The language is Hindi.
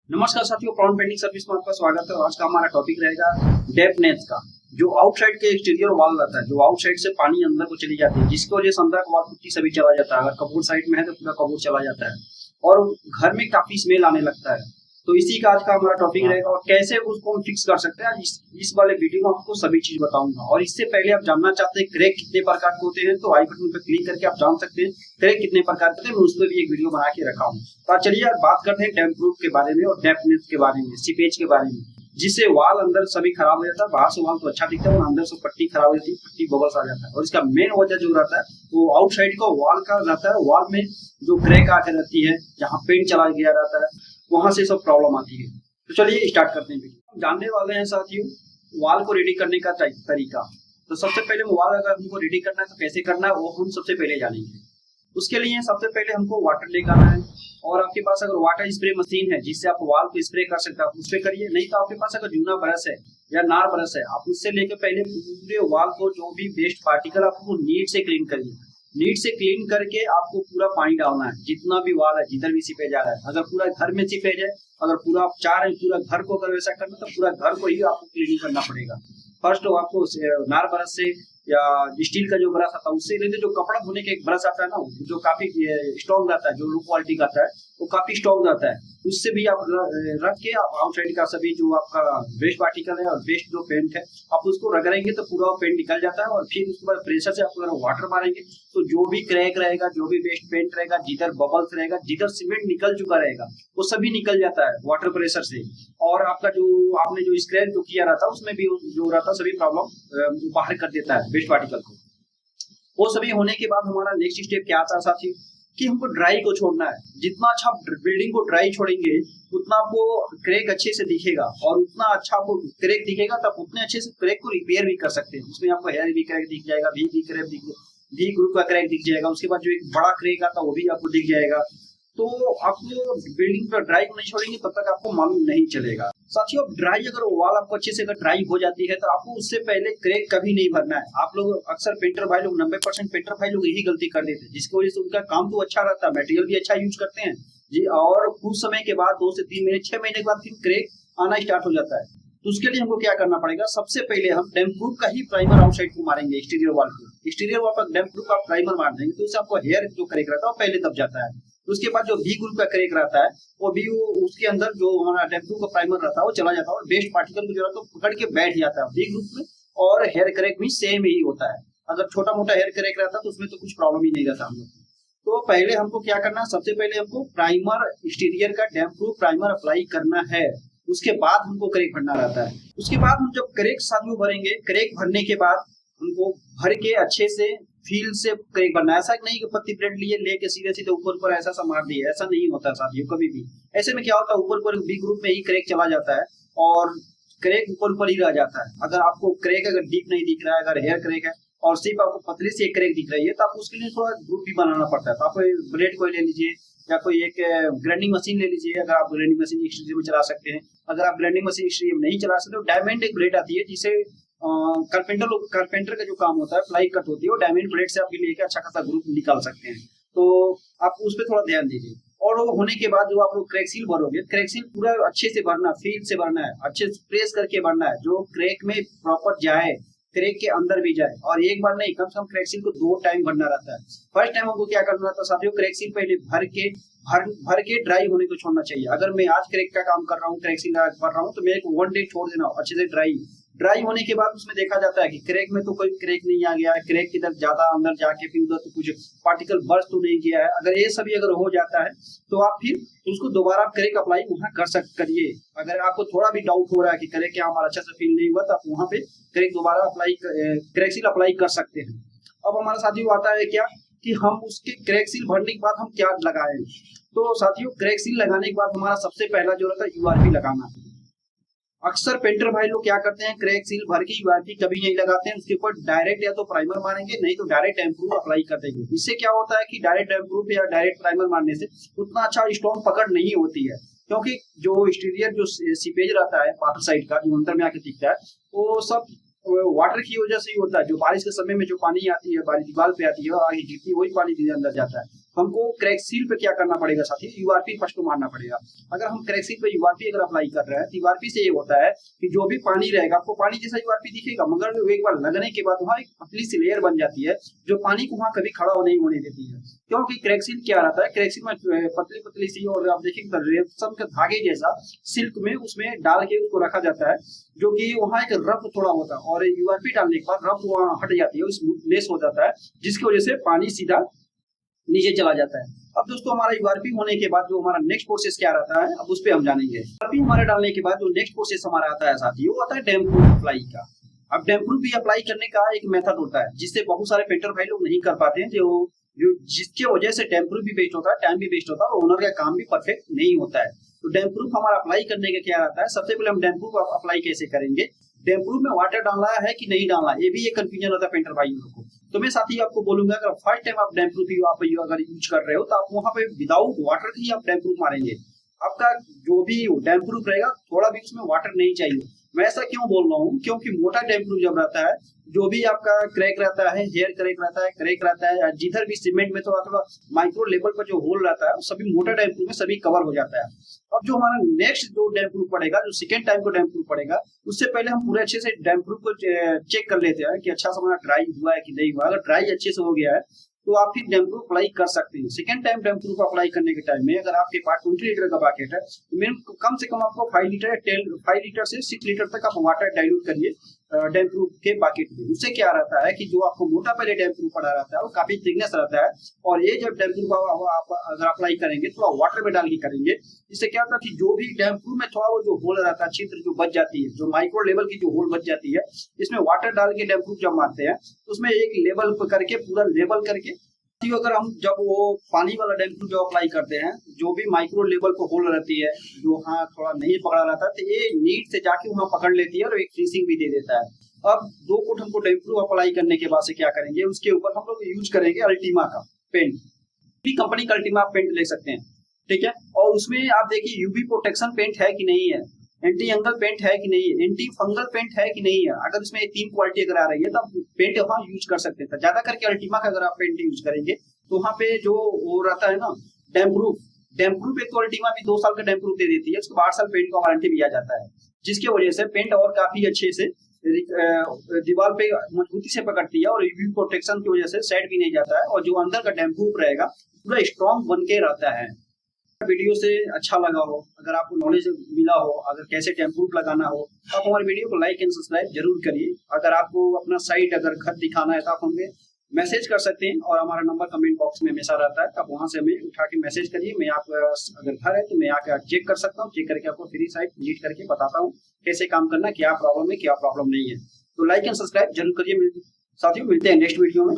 नमस्कार साथियों, प्राउन पेंटिंग सर्विस में आपका स्वागत है। आज का हमारा टॉपिक रहेगा डेप्थ का। जो आउटसाइड के एक्सटीरियर वॉल रहता है, जो आउटसाइड से पानी अंदर को चली जाती है, जिसकी वजह से अंदर का वॉल पुट्टी सभी चला जाता है। अगर कबूर साइड में है तो पूरा कबूर चला जाता है और घर में काफी स्मेल आने लगता है। तो इसी का आज का हमारा टॉपिक रहेगा और कैसे उसको हम फिक्स कर सकते हैं। इस वाले वीडियो में आपको सभी चीज बताऊंगा। और इससे पहले आप जानना चाहते हैं क्रैक कितने प्रकार के होते हैं, तो आई बटन पर क्लिक करके आप जान सकते हैं क्रैक कितने प्रकार के होते हैं। मैं उस पर भी एक वीडियो बना के रखा हूँ। तो चलिए आज बात करते हैं डैम्प प्रूफ के बारे में और डेप्थ के बारे में, सीपेज के बारे में, जिससे वॉल अंदर सभी खराब हो जाता है। बाहर से वॉल तो अच्छा दिखता है और अंदर से पट्टी खराब हो जाती है, पट्टी बबल्स आ जाता है। और इसका मेन वजह जो रहता है वो आउटसाइड का वॉल का रहता है। वॉल में जो क्रैक आकर रहती है, जहाँ पेंट चला गया रहता है, वहां से सब प्रॉब्लम आती है। तो चलिए स्टार्ट करते हैं वीडियो। हम जानने वाले हैं साथियों वॉल को रेडी करने का तरीका। तो सबसे पहले वॉल अगर हमको रेडी करना है तो कैसे करना है वो हम सबसे पहले जानेंगे। उसके लिए सबसे पहले हमको वाटर लेकर आना है। और आपके पास अगर वाटर स्प्रे मशीन है जिससे आप वॉल को स्प्रे कर सकते हैं, आप उस पर करिए। नहीं तो आपके पास अगर जूना ब्रश है या नार ब्रश है, आप उससे लेकर पहले पूरे वॉल को जो भी वेस्ट पार्टिकल आपको नीट से क्लीन करिए। नीट से क्लीन करके आपको पूरा पानी डालना है। जितना भी वॉल है, जिधर भी सीपेज आ रहा है, अगर पूरा घर में सीपेज है, अगर पूरा आप चाह रहे हैं पूरा घर को अगर वैसा करना, तो पूरा घर को ही आपको क्लीनिंग करना पड़ेगा। फर्स्ट आपको नार ब्रश से या स्टील का जो ब्रश आता है उससे, नहीं तो जो कपड़ा धोने का एक ब्रश आता है ना, जो काफी स्ट्रॉन्ग रहता है, जो लो क्वालिटी का आता है, वो काफी स्ट्रॉन्ग रहता है, उससे भी आप रख के आउटसाइड का सभी जो आपका वेस्ट पार्टिकल है और वेस्ट जो पेंट है, आप उसको रगड़ेंगे तो पूरा पेंट निकल जाता है। और फिर उसके बाद प्रेशर से आप अगर वाटर मारेंगे तो जो भी क्रैक रहेगा, जो भी वेस्ट पेंट रहेगा, जिधर बबल्स रहेगा, जिधर सीमेंट निकल चुका रहेगा, वो सभी निकल जाता है वाटर प्रेशर से। और आपका जो आपने जो स्क्रैच जो किया रहता है उसमें भी जो रहता है सभी प्रॉब्लम बाहर कर देता है वेस्ट पार्टिकल को। वो सभी होने के बाद हमारा नेक्स्ट स्टेप क्या आता है साथी, कि हमको ड्राई को छोड़ना है। जितना अच्छा बिल्डिंग को ड्राई छोड़ेंगे उतना आपको क्रैक अच्छे से दिखेगा, और उतना अच्छा आपको क्रैक दिखेगा तब उतने अच्छे से क्रैक को रिपेयर भी कर सकते हैं। उसमें आपको हेयर भी क्रैक दिख जाएगा, वी ग्रुप का क्रैक दिख जाएगा। उसके बाद जो एक बड़ा क्रैक आता है वो भी आपको दिख जाएगा। तो आपको बिल्डिंग पर ड्राई को नहीं छोड़ेंगे तब तक आपको मालूम नहीं चलेगा। साथियों ड्राई अगर वॉल आपको अच्छे से अगर ड्राई हो जाती है तो आपको उससे पहले क्रैक कभी नहीं भरना है। आप लोग अक्सर पेंटर भाई लोग 90% पेंटर भाई लोग यही गलती कर देते हैं, जिसकी वजह से उनका काम तो अच्छा रहता है, मटेरियल भी अच्छा यूज करते हैं जी, और कुछ समय के बाद 2 से 3 महीने 6 महीने के बाद फिर क्रैक आना स्टार्ट हो जाता है। तो उसके लिए हमको क्या करना पड़ेगा, सबसे पहले हम डैम्प प्रूफ का ही प्राइमर आउटसाइड को मारेंगे। एक्सटीरियर वॉल को, एक्सटीरियर वॉल पर डैम्प प्रूफ का प्राइमर मार देंगे तो उससे आपको हेयर जो क्रैक रहता है वो पहले दब जाता है। उसके बाद जो वी ग्रुप का क्रैक रहता है वो भी उसके अंदर जो हमारा डैम्प प्रूफ का प्राइमर रहता है वो चला जाता है और वेस्ट पार्टिकल को जो रहता है पकड़ के बैठ जाता है वी ग्रुप में। और हेयर क्रैक भी सेम ही होता है। अगर छोटा मोटा हेयर क्रैक रहता है तो उसमें तो कुछ प्रॉब्लम ही नहीं रहता हम लोग। तो पहले हमको क्या करना है, सबसे पहले हमको प्राइमर एक्सटीरियर का डैम्प प्रूफ प्राइमर अप्लाई करना है। उसके बाद हमको क्रैक भरना रहता है। उसके बाद हम जब क्रैक साथियों भरेंगे, क्रैक भरने के बाद हमको भर के अच्छे से फील से क्रैक भरना है। ऐसा नहीं कि पत्ती प्लेट लिए लेके सीधे सीधे ऊपर ऐसा सा मार दिया, ऐसा नहीं होता साथियों कभी भी। ऐसे में क्या होता है, ऊपर बी ग्रुप में ही क्रैक चला जाता है और क्रैक ऊपर ही रह जाता है। अगर आपको क्रैक अगर डीप नहीं दिख रहा है, अगर हेयर क्रैक है और सिर्फ आपको पतली से एक क्रैक दिख रही है, तो आप उसके लिए थोड़ा ग्रुप भी बनाना पड़ता है। तो आप ब्लेड कोई ले लीजिए या कोई एक ग्राइंडिंग मशीन ले लीजिए। अगर आप ग्राइंडिंग मशीन एक्सट्रीम में चला सकते हैं। अगर आप ग्राइंडिंग मशीन एक्सट्रीम नहीं चला सकते तो डायमंड एक ब्लेड आती है जिसे कारपेंटर का जो काम होता है, प्लाई कट होती है, वो डायमंड ब्लेड से आप लेके अच्छा खासा ग्रुप निकाल सकते हैं। तो आप उस पर थोड़ा ध्यान दीजिए। और वो होने के बाद जो आप लोग क्रैक सील भरोगे, क्रैक सील पूरा अच्छे से भरना, फील से भरना है, अच्छे से प्रेस करके भरना है, जो क्रैक में प्रॉपर जाए, क्रैक के अंदर भी जाए। और एक बार नहीं, कम से कम क्रैक सील को 2 टाइम भरना रहता है। फर्स्ट टाइम हमको क्या करना रहता है साथियों, क्रैक सील पहले भर के ड्राई होने को छोड़ना चाहिए। अगर मैं आज क्रैक का काम कर रहा हूँ, क्रैक सील भर रहा हूँ, तो मेरे को 1 डे छोड़ देना अच्छे से ड्राई होने के बाद उसमें देखा जाता है कि क्रैक में तो कोई क्रैक नहीं आ गया है, क्रैक किधर ज्यादा अंदर जाके फिर उधर तो कुछ पार्टिकल बर्स्ट तो नहीं किया है। अगर ये सभी अगर हो जाता है तो आप फिर उसको दोबारा क्रैक अप्लाई वहां करिए। अगर आपको थोड़ा भी डाउट हो रहा है कि क्रैक यहाँ हमारा अच्छा से फील नहीं हुआ, तो आप वहां पे क्रैक दोबारा क्रैक सील अप्लाई कर सकते हैं। अब हमारा साथियों आता है क्या कि हम उसके क्रैक सील भरने के बाद हम क्या लगाएं। तो साथियों क्रैक सील लगाने के बाद हमारा सबसे पहला जो रहता है यूआरपी लगाना। अक्सर पेंटर भाई लोग क्या करते हैं, क्रैक सील भर के यूआरपी कभी नहीं लगाते हैं, उसके ऊपर डायरेक्ट या तो प्राइमर मारेंगे, नहीं तो डायरेक्ट डैम्प प्रूफ अप्लाई कर देंगे। इससे क्या होता है कि डायरेक्ट डैम्प प्रूफ या डायरेक्ट प्राइमर मारने से उतना अच्छा स्ट्रॉन्ग पकड़ नहीं होती है, क्योंकि जो एक्सटीरियर जो सीपेज रहता है बाहर साइड का जो अंदर में आके दिखता है, वो सब वाटर की वजह से ही होता है। जो बारिश के समय में जो पानी आती है, बारिश दीवार पे आती है, आगे गिरती है, वही पानी अंदर जाता है। हमको क्रैक सील पे क्या करना पड़ेगा साथी, यूआरपी फर्स्ट को मारना पड़ेगा। अगर हम क्रैक सील पे यूआरपी अगर अप्लाई कर रहे हैं तो यूआरपी से ये होता है कि जो भी पानी रहेगा आपको पानी जैसा यूआरपी दिखेगा, मगर एक बार लगने के बाद वहाँ एक पतली सी लेयर बन जाती है जो पानी को वहाँ कभी खड़ा नहीं होने देती है। क्योंकि क्रैक सील क्या रहता है, क्रैक सील में पतली पतली सी और आप देखिए रेशम के धागे जैसा सिल्क में उसमें डाल के उसको रखा जाता है, जो कि वहाँ एक रफ थोड़ा होता है और यूआरपी डालने के बाद रफ वहाँ हट जाती है, स्मूथनेस हो जाता है, जिसकी वजह से पानी सीधा नीचे चला जाता है। अब दोस्तों हमारा यूआरपी होने के बाद जो हमारा नेक्स्ट प्रोसेस क्या रहता है, अब उस पर हम जानेंगे। यूआरपी हमारे डालने के बाद जो नेक्स्ट प्रोसेस हमारा आता है साथी, वो आता है डैम्प प्रूफ अप्लाई का। अब डैम्प प्रूफ भी अप्लाई करने का एक मेथड होता है जिससे बहुत सारे पेंटर भाई लोग नहीं कर पाते हैं, जो जिसके वजह से डैम्प प्रूफ भी वेस्ट होता है, टाइम भी वेस्ट होता है और ओनर का काम भी परफेक्ट नहीं होता है। तो डैम्प प्रूफ हमारा अप्लाई करने का क्या रहता है, सबसे पहले हम डैम्प प्रूफ अप्लाई कैसे करेंगे, डैम्प प्रूफ में वाटर डालना है कि नहीं डालना, ये भी एक कंफ्यूजन होता है पेंटर भाइयों को। तो मैं साथी आपको बोलूंगा अगर फर्स्ट टाइम आप डैम्प प्रूफ अगर यूज कर रहे हो तो आप वहां पे विदाउट वाटर ही आप डैम्प प्रूफ मारेंगे। आपका जो भी डैम्प प्रूफ रहेगा थोड़ा भी उसमें वाटर नहीं चाहिए। मैं ऐसा क्यों बोल रहा हूँ, क्योंकि मोटा डैम्प प्रूफ जब रहता है, जो भी आपका क्रैक रहता है, हेयर क्रैक रहता है, क्रैक रहता है, जिधर भी सीमेंट में थोड़ा थोड़ा माइक्रो लेवल पर जो होल रहता है सभी मोटा डैम्प प्रूफ में सभी कवर हो जाता है। अब जो हमारा नेक्स्ट जो डैम्प प्रूफ पड़ेगा, जो सेकंड टाइम को डैम्प प्रूफ पड़ेगा, उससे पहले हम पूरे अच्छे से डैम्प प्रूफ को चेक कर लेते हैं कि अच्छा से हमारा ड्राई हुआ है कि नहीं हुआ। अगर ड्राई अच्छे से हो गया है तो आप फिर डैम्प प्रूफ अप्लाई कर सकते हैं। सेकंड टाइम डैम्प प्रूफ अप्लाई करने के टाइम में अगर आपके पास 20 लीटर का बकेट है तो कम से कम आपको 5 लीटर से 6 लीटर तक आप वाटर डाइल्यूट करिए डैम्प प्रूफ के बकेट में। उससे क्या रहता है कि जो आपको मोटा पहले डैम्प प्रूफ पड़ा रहता है वो काफी थिकनेस रहता है, और ये जब डैम्प प्रूफ आप अगर अप्लाई करेंगे थोड़ा वाटर में डाल के करेंगे, इससे क्या होता है कि जो भी डैम्प प्रूफ में थोड़ा वो जो होल रहता है, छिद्र जो बच जाती है, जो माइक्रो लेवल की जो होल बच जाती है, इसमें वाटर डाल के डैम्प प्रूफ जब मारते हैं तो उसमें एक लेवल करके पूरा लेवल करके अगर हम जब वो पानी वाला डैम्प प्रूफ जो अप्लाई करते हैं, जो भी माइक्रो लेवल पर होल रहती है, जो हाँ थोड़ा नहीं पकड़ा रहता है, तो ये नीट से जाके वहाँ पकड़ लेती है और एक फिनिशिंग भी दे देता है। अब 2 फुट हमको डैम्प प्रूफ अप्लाई करने के बाद से क्या करेंगे, उसके ऊपर हम लोग यूज करेंगे अल्टीमा का पेंट। भी कंपनी का अल्टीमा पेंट ले सकते हैं, ठीक है। और उसमें आप देखिए यूवी प्रोटेक्शन पेंट है कि नहीं है, एंटी अंगल पेंट है कि नहीं है, एंटी फंगल पेंट है कि नहीं है। अगर इसमें 3 क्वालिटी अगर आ रही है तो आप पेंट वहाँ यूज कर सकते हैं। ज्यादा करके अल्टीमा का अगर आप पेंट यूज करेंगे तो वहाँ पे जो वो रहता है ना डैम्प प्रूफ एक तो अल्टीमा भी 2 साल का डैम्प प्रूफ दे देती है, उसको 8 साल पेंट का वारंटी भी आ जाता है, जिसकी वजह से पेंट और काफी अच्छे से दीवार पे मजबूती से पकड़ती है और यूवी प्रोटेक्शन की वजह से सेट भी नहीं जाता है, और जो अंदर का डैम्प प्रूफ रहेगा पूरा स्ट्रॉन्ग बन के रहता है। वीडियो से अच्छा लगा हो, अगर आपको नॉलेज मिला हो, अगर कैसे डैम्प प्रूफ लगाना हो, तो आप हमारे वीडियो को लाइक एंड सब्सक्राइब जरूर करिए। अगर आपको अपना साइट अगर घर दिखाना है तो आप हमें मैसेज कर सकते हैं, और हमारा नंबर कमेंट बॉक्स में हमेशा रहता है, आप वहां से हमें उठा के मैसेज करिए। मैं आप अगर घर है तो मैं आकर चेक कर सकता हूँ, चेक करके आपको फ्री साइट विजिट करके बताता हूँ कैसे काम करना, क्या प्रॉब्लम है क्या प्रॉब्लम नहीं है। तो लाइक एंड सब्सक्राइब जरूर करिए। साथियों मिलते हैं नेक्स्ट वीडियो में।